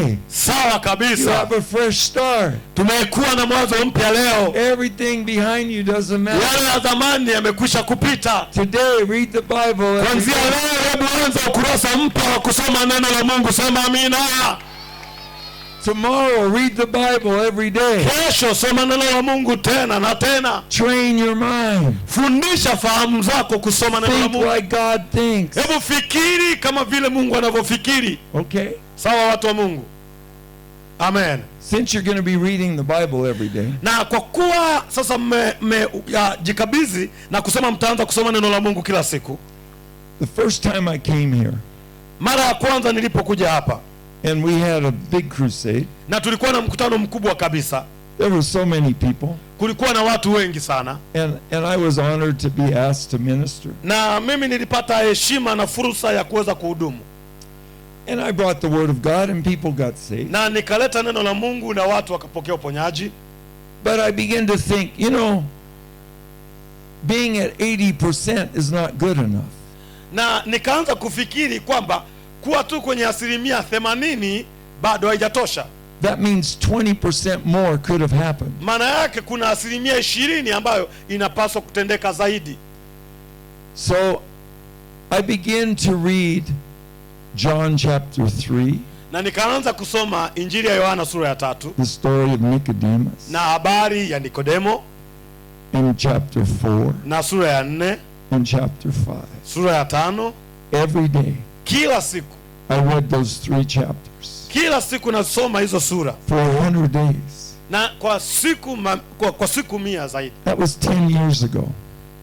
day. Sawa You kabisa. have a fresh start. Tumekuwa na mwanzo mpya leo. Everything behind you doesn't matter. Yale ya zamani yamekwisha kupita. Today, read the Bible every Kuanzia day. leo hebu anza ukurasa mpya wa kusoma neno la Mungu. Sema amina. Tomorrow, read the Bible every day. Kesho soma neno la Mungu tena na tena. Train your mind. Fundisha fahamu zako kusoma neno la Think Mungu. like God thinks. Hebu fikiri kama vile Mungu anavyofikiri. Okay? Sawa watu wa Mungu. Amen. Since you're going to be reading the Bible every day, Na kwa kuwa sasa jikabizi na kusema mtaanza kusoma neno la Mungu kila siku. the first time I came here, Mara ya kwanza nilipokuja hapa and we had a big crusade, na tulikuwa na mkutano mkubwa kabisa. there were so many people, Kulikuwa na watu wengi sana. and I was honored to be asked to minister. Na mimi nilipata heshima na fursa ya kuweza kuhudumu. And I brought the word of God and people got saved. Na nikaleta neno la Mungu na watu wakapokea uponyaji. But I began to think, being at 80% is not good enough. Na nikaanza kufikiri kwamba kuwa tu kwenye 80% bado haijatosha. That means 20% more could have happened. Maana yake kuna 20% ambayo inapaswa kutendeka zaidi. So I began to read John chapter 3, Na nikaanza kusoma Injili ya Yohana sura ya 3 the story of Nicodemus, na habari ya Nikodemo, in chapter 4, na sura ya 4, and chapter 5. sura ya 5. Every day Kila siku, I read those 3 chapters kila siku nasoma hizo sura. for 100 days. Na kwa siku kwa siku 100 zaidi. That was 10 years ago.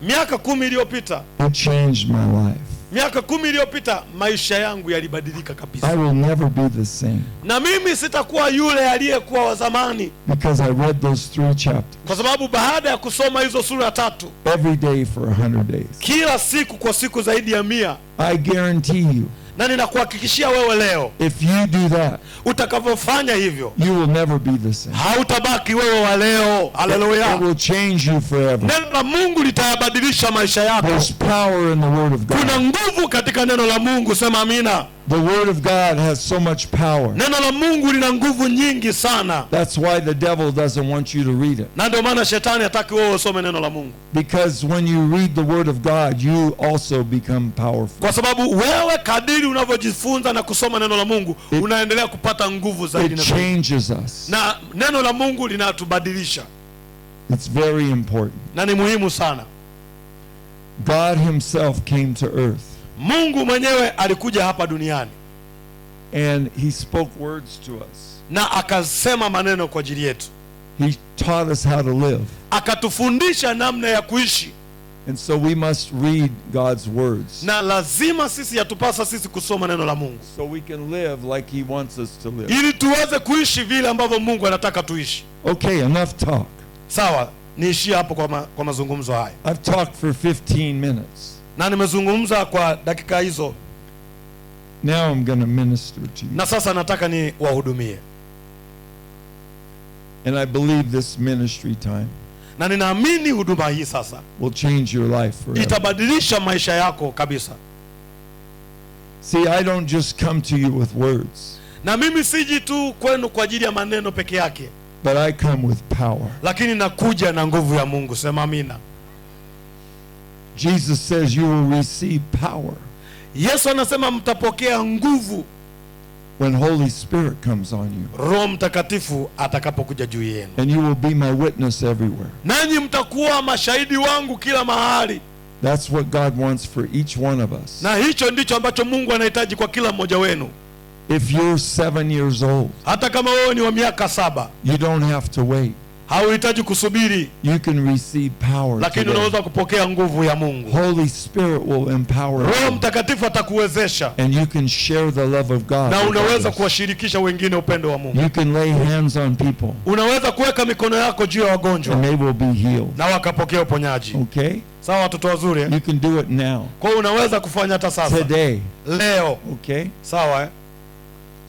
Miaka 10 iliyopita. It changed my life. Miaka 10 iliyopita maisha yangu yalibadilika I kabisa. will never be the same Na mimi sitakuwa yule aliyekuwa wa zamani, because I read those 3 chapters kwa sababu baada ya kusoma hizo sura 3 every day for 100 days. kila siku kwa siku zaidi ya 100. I guarantee you, Na ninakuhakikishia wewe leo, if you do that, utakavyofanya hivyo, you will never be the same. hautabaki wewe wa leo. It Haleluya. will change you forever. Neno la Mungu litayabadilisha maisha yako. There's power in the Word of Kuna God. nguvu katika neno la Mungu. Sema amina. The Word of God has so much power. Neno la Mungu lina nguvu nyingi sana. That's why the devil doesn't want you to read it. Na ndio maana shetani hataki wewe usome neno la Mungu. Because when you read the Word of God, you also become powerful. Kwa sababu wewe kadiri unavyojifunza na kusoma neno la Mungu, unaendelea kupata nguvu zaidi It na zaidi. changes us. Na neno la Mungu linatubadilisha. It's very important. Na ni muhimu sana. God himself came to earth Mungu mwenyewe alikuja hapa duniani and he spoke words to us. na akasema maneno kwa ajili yetu. He taught us how to live. Akatufundisha namna ya kuishi. And so we must read God's words Na lazima sisi, yatupasa sisi kusoma neno la Mungu so we can live like he wants us to live. ili tuweze kuishi vile ambavyo Mungu anataka tuishi. Okay, enough talk. Sawa, niishie hapo kwa mazungumzo haya. I've talked for 15 minutes. Na nimezungumza kwa dakika hizo. Now I'm going to minister to you. Na sasa nataka ni wahudumie. And I believe this ministry time Na ninaamini huduma hii sasa will change your life forever. itabadilisha maisha yako kabisa. See, I don't just come to you with words, Na mimi siji tu kwenu kwa ajili ya maneno peke yake, but I come with power. lakini nakuja na nguvu ya Mungu. Sema amina. Jesus says you will receive power Yesu anasema mtapokea nguvu when Holy Spirit comes on you. Roho Mtakatifu atakapokuja juu yenu. And you will be my witness everywhere. Nanyi mtakuwa mashahidi wangu kila mahali. That's what God wants for each one of us. Na hicho ndicho ambacho Mungu anahitaji kwa kila mmoja wenu. If you're 7 years old, Hata kama wewe ni wa miaka 7, you don't have to wait. hauhitaji kusubiri, You can receive power lakini today. unaweza kupokea nguvu ya Mungu. Holy Spirit will empower Roho you. Mtakatifu atakuwezesha And you can share the love of God na with unaweza others. kuwashirikisha wengine upendo wa Mungu. You can lay hands on people Unaweza kuweka mikono yako juu ya wagonjwa and they will be healed. na wakapokea uponyaji. Okay? Sawa watoto wazuri? You can do it now. Kwa hiyo unaweza kufanya hata sasa. Today. Leo. Okay? Sawa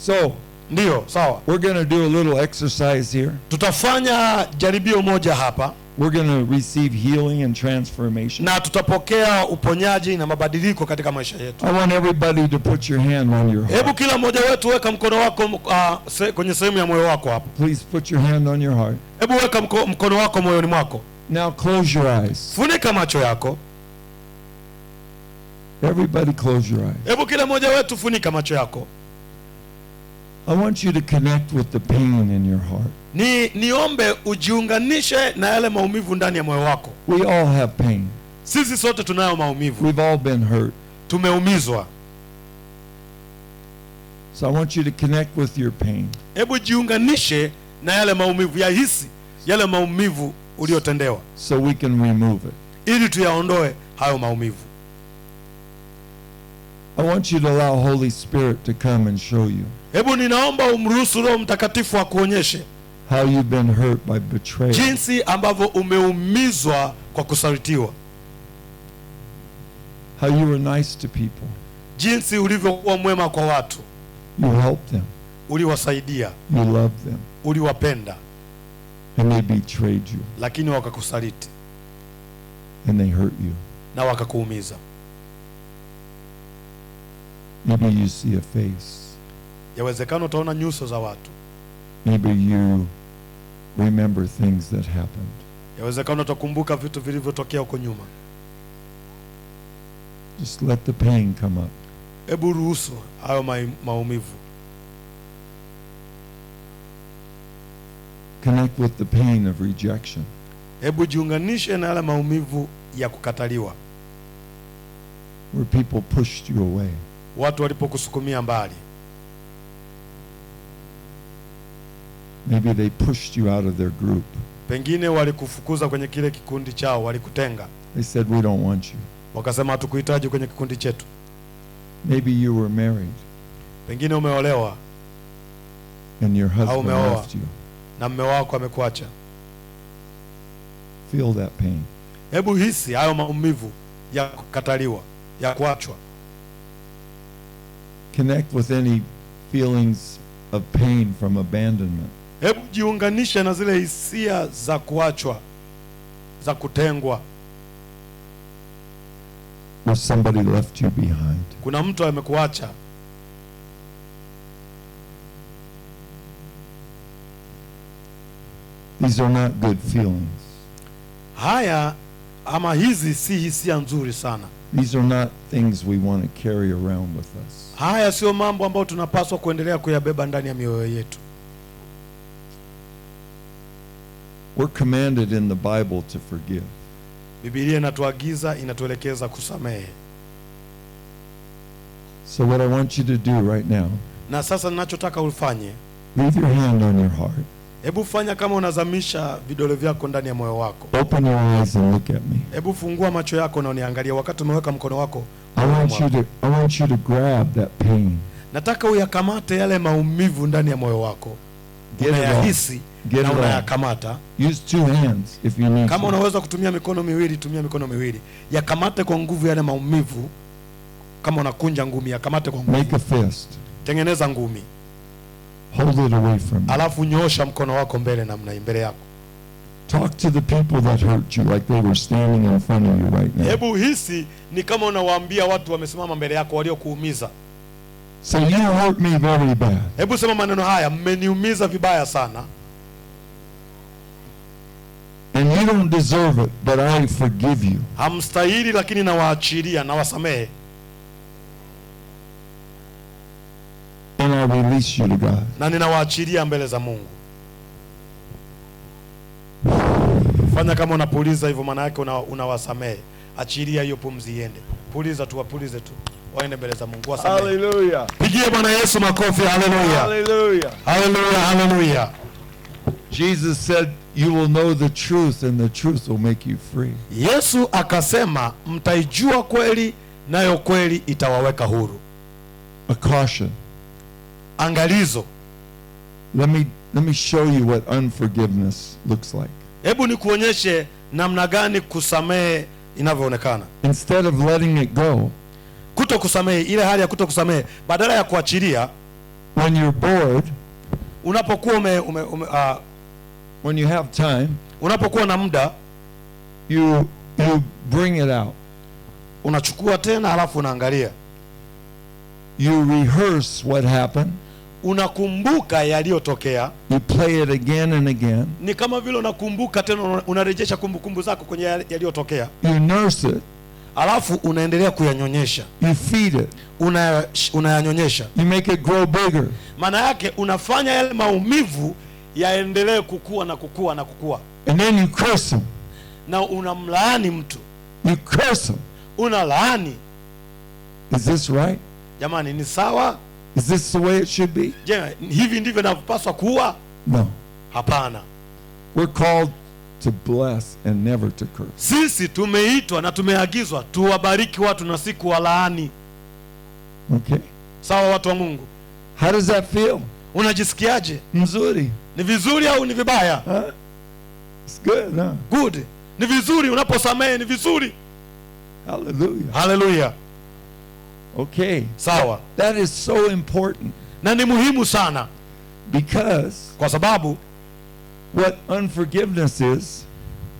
So, Ndio, sawa. we're going to do a little exercise here. Tutafanya jaribio moja hapa. We're going to receive healing and transformation. na tutapokea uponyaji na mabadiliko katika maisha yetu. I want everybody to put your hand on your Hebu heart. kila mmoja wetu weka mkono wako kwenye sehemu ya moyo wako hapo. Please put your hand on your heart. Hebu weka mkono wako moyoni mwako. Now close your eyes. Funika macho yako. Everybody close your eyes. Hebu kila mmoja wetu funika macho yako. I want you to connect with the pain in your heart. Niombe ujiunganishe na yale maumivu ndani ya moyo wako. We all have pain. Sisi sote tunayo maumivu. We've all been hurt. Tumeumizwa. So I want you to connect with your pain. Hebu jiunganishe na yale maumivu, yahisi yale maumivu uliotendewa, So we can remove it. ili tuyaondoe hayo maumivu. I want you to allow Holy Spirit to come and show you Hebu ninaomba umruhusu Roho Mtakatifu akuonyeshe how you've been hurt by betrayal. jinsi ambavyo umeumizwa kwa kusalitiwa, How you were nice to people. jinsi ulivyokuwa mwema kwa watu, You helped them. uliwasaidia, You loved them. uliwapenda, And they betrayed you. lakini wakakusaliti And they hurt you. na wakakuumiza. Maybe you see a face. Yawezekana utaona nyuso za watu. Maybe you remember things that happened. Yawezekana utakumbuka vitu vilivyotokea huko nyuma. Just let the pain come up. Hebu ruhusu hayo maumivu. Connect with the pain of rejection. Hebu jiunganishe na yale maumivu ya kukataliwa, Where people pushed you away. watu walipokusukumia mbali. Maybe they pushed you out of their group. Pengine walikufukuza kwenye kile kikundi chao, walikutenga. They said, we don't want you. Wakasema hatukuhitaji kwenye kikundi chetu. Maybe you were married Pengine umeolewa and your husband umeoa. left you. na mume wako amekuacha. Feel that pain. Hebu hisi hayo maumivu ya kukataliwa, ya kuachwa. Connect with any feelings of pain from abandonment. Hebu jiunganishe na zile hisia za kuachwa, za kutengwa. Where somebody left you behind. Kuna mtu amekuacha. These are not good feelings. Haya ama hizi si hisia nzuri sana. These are not things we want to carry around with us. Haya sio mambo ambayo tunapaswa kuendelea kuyabeba ndani ya mioyo yetu. We're commanded in the Bible to forgive. Biblia inatuagiza, inatuelekeza kusamehe. So what I want you to do right now, Na sasa ninachotaka ufanye, leave your hand on your heart. hebu fanya kama unazamisha vidole vyako ndani ya moyo wako. Open your eyes and look at me. Hebu fungua macho yako na uniangalia wakati umeweka mkono wako. I want you to grab that pain. Nataka uyakamate yale maumivu ndani ya moyo wako. Get it Unayahisi Get na it unayakamata. Use two hands if you need Kama to. unaweza kutumia mikono miwili, tumia mikono miwili. Yakamate kwa nguvu yale maumivu. Kama unakunja ngumi, yakamate kwa nguvu. Make a fist. Tengeneza ngumi. Hold it away from you. Alafu nyoosha mkono wako mbele namna mbele yako. Talk to the people that hurt you like they were standing in front of you right now. Hebu hisi ni kama unawaambia watu wamesimama mbele yako waliokuumiza. Say, you hurt me very bad. Hebu sema maneno haya, mmeniumiza vibaya sana. And you don't deserve it, but I forgive you. Hamstahili lakini nawaachilia, nawasamehe. And I release you to God. Na ninawaachilia mbele za Mungu. Fanya kama unapuliza hivyo, maana yake unawasamehe. Achilia hiyo pumzi iende. Puliza tu, wapulize tu. Waende mbele za Mungu, wasamehe. Hallelujah. Pigie Bwana Yesu makofi. Hallelujah. Hallelujah. Hallelujah. Hallelujah. Jesus said, you will know the truth and the truth will make you free. Yesu akasema mtaijua kweli nayo kweli itawaweka huru. A caution. Angalizo. Let me show you what unforgiveness looks like. Hebu nikuonyeshe namna gani kusamehe inavyoonekana. Instead of letting it go, Kutokusamehe, ile hali ya kutokusamehe, badala ya kuachilia, when you're bored, unapokuwa when you have time, unapokuwa na muda, you bring it out. Unachukua tena halafu unaangalia. You rehearse what happened. Unakumbuka yaliyotokea. You play it again and again. Ni kama vile unakumbuka tena, unarejesha kumbukumbu zako kwenye yaliyotokea. You nurse it. Alafu unaendelea kuyanyonyesha. You feed it. Unayanyonyesha. You make it grow bigger. Maana yake unafanya yale maumivu yaendelee kukua na kukua na kukua. And then you curse him. Na unamlaani mtu. You curse him. Unalaani. Is this right? Jamani, ni sawa? Is this the way it should be? Je, hivi ndivyo inavyopaswa kuwa? No. Hapana. We're called to bless and never to curse. Sisi tumeitwa na tumeagizwa tuwabariki watu na si kuwalaani. Okay. Sawa, watu wa Mungu? How does that feel? Unajisikiaje? Mzuri. Ni vizuri au ni vibaya? Huh? It's good, huh? Good. Ni vizuri unaposamehe, ni vizuri. Hallelujah. Hallelujah. Okay. Sawa. That is so important. Na ni muhimu sana. Because kwa sababu what unforgiveness is,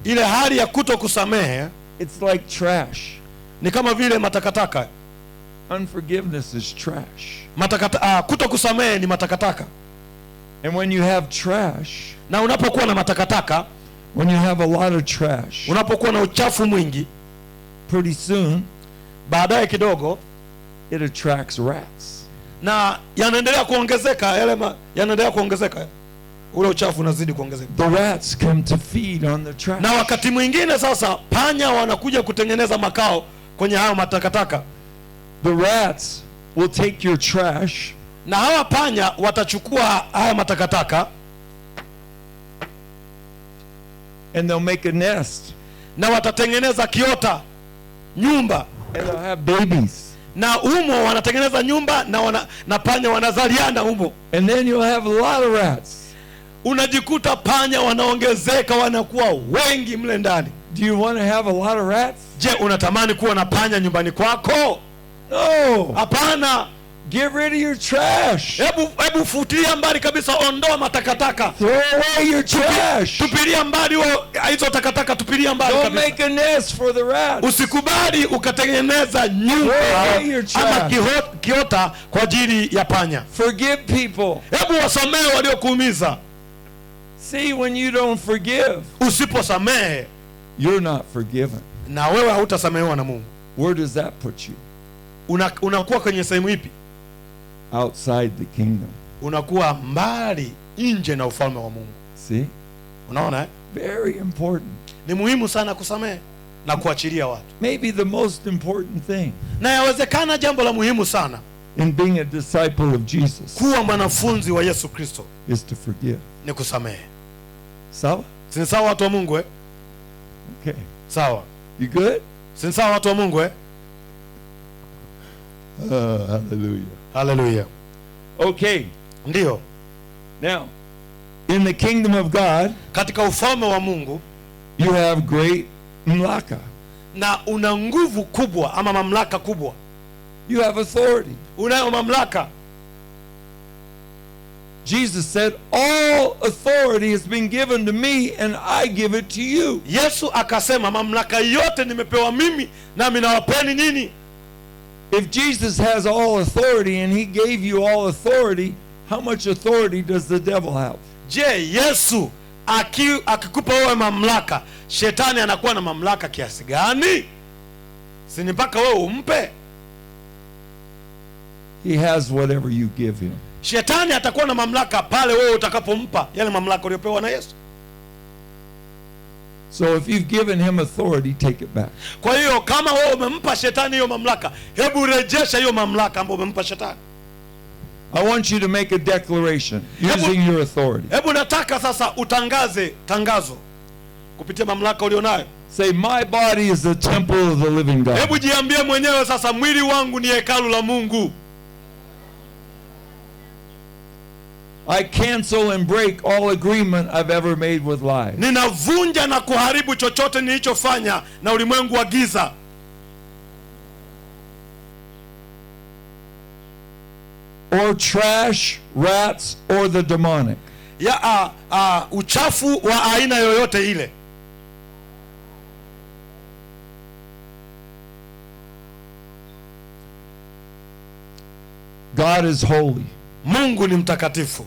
ile hali ya kutokusamehe, it's like trash. Ni kama vile matakataka. Unforgiveness is trash. Kutokusamehe ni matakataka. And when you have trash, na unapokuwa na matakataka, when you have a lot of trash, unapokuwa na uchafu mwingi, pretty soon, baadaye kidogo, it attracts rats. Na yanaendelea kuongezeka, yanaendelea kuongezeka. Ule uchafu unazidi kuongezeka. The rats come to feed on the trash. Na wakati mwingine sasa panya wanakuja kutengeneza makao kwenye hayo matakataka. The rats will take your trash. Na hawa panya watachukua haya matakataka. And they'll make a nest. Na watatengeneza kiota, nyumba. And they'll have babies. Na humo wanatengeneza nyumba na panya wanazaliana humo. And then you'll have a lot of rats. Unajikuta panya wanaongezeka, wanakuwa wengi mle ndani. Do you want to have a lot of rats? Je, unatamani kuwa na panya nyumbani kwako? No. Hapana. Get rid of your trash. Hebu futilia mbali kabisa, ondoa matakataka. Throw away your trash. Tupilia mbali hizo takataka, tupilia mbali kabisa. Don't make a nest for the rats. Usikubali ukatengeneza nyumba ama kiota kwa ajili ya panya. Forgive people. Hebu wasamehe waliokuumiza. See, when you don't forgive, usiposamehe, you're not forgiven. Na wewe hautasamehewa na Mungu. Where does that put you? Unakuwa kwenye sehemu ipi? Outside the kingdom. Unakuwa mbali, nje na ufalme wa Mungu. See? Unaona? Very important. Ni muhimu sana kusamehe na kuachilia watu. Maybe the most important thing. Na yawezekana jambo la muhimu sana in being a disciple of Jesus, kuwa mwanafunzi wa Yesu Kristo, is to forgive. Ni kusamehe. Sawa? Si sawa watu wa Mungu eh? Okay. Sawa. You good? Si sawa watu wa Mungu eh? Hallelujah. Hallelujah. Okay. Ndio. Now, in the kingdom of God, katika ufalme wa Mungu, you have great mamlaka. Na una nguvu kubwa ama mamlaka kubwa. You have authority. Unayo mamlaka. Jesus said, all authority has been given to me and I give it to you. Yesu akasema mamlaka yote nimepewa mimi nami nawapeni nyinyi. If Jesus has all authority and he gave you all authority, how much authority does the devil have? Je, Yesu akikupa wewe mamlaka, shetani anakuwa na mamlaka kiasi gani? Si ni mpaka wewe umpe? He has whatever you give him. Shetani atakuwa na mamlaka pale wewe utakapompa yale mamlaka uliyopewa na Yesu. So if you've given him authority, take it back. Kwa hiyo kama wewe umempa shetani hiyo mamlaka, hebu rejesha hiyo mamlaka ambayo umempa shetani. I want you to make a declaration using your authority. Hebu nataka sasa utangaze tangazo kupitia mamlaka ulionayo. Say, my body is the temple of the living God. Hebu jiambie mwenyewe sasa, mwili wangu ni hekalu la Mungu. I cancel and break all agreement I've ever made with lies. Ninavunja na kuharibu chochote nilichofanya na ulimwengu wa giza. Or trash, rats, or the demonic. Ya uchafu wa aina yoyote ile. God is holy. Mungu ni mtakatifu.